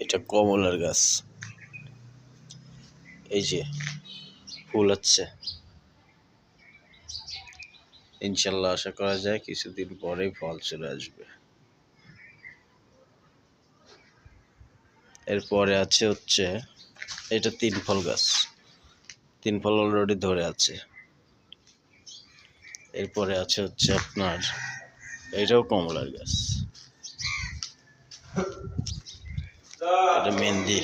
এটা কমলার গাছ, এই যে ফুল হচ্ছে। ইনশাল্লাহ আশা করা যায় কিছুদিন পরেই ফল চলে আসবে। এরপরে আছে হচ্ছে এটা 3 ফল গাছ, 3 ফল অলরেডি ধরে আছে। এরপরে আছে হচ্ছে আপনার এটাও কমলার গাছ, এটা মেহেন্দি।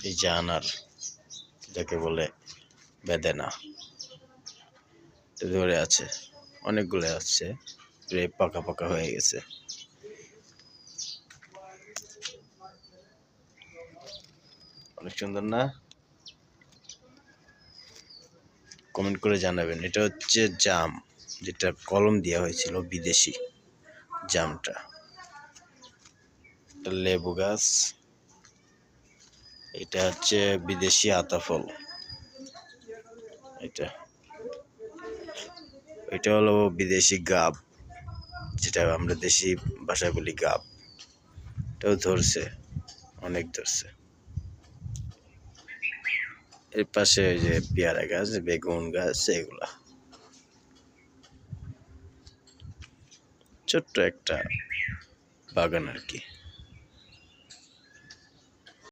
এই যে আনার, যাকে বলে বেদেনা, ধরে আছে, অনেকগুলো আছে, প্রায় পাকা পাকা হয়ে গেছে। অনেক সুন্দর না? কমেন্ট করে জানাবেন। এটা হচ্ছে জাম, যেটা কলম দেওয়া হয়েছিল, বিদেশি জামটা। লেবু গাছ, এটা হচ্ছে বিদেশি আতাফল। এটা হলো বিদেশি গাব, যেটা আমরা দেশি ভাষায় বলি গাব। এটাও ধরছে, অনেক ধরছে। এর পাশে ওই যে পেয়ারা গাছ, বেগুন গাছ, এগুলা ছোট্ট একটা বাগান আর কি।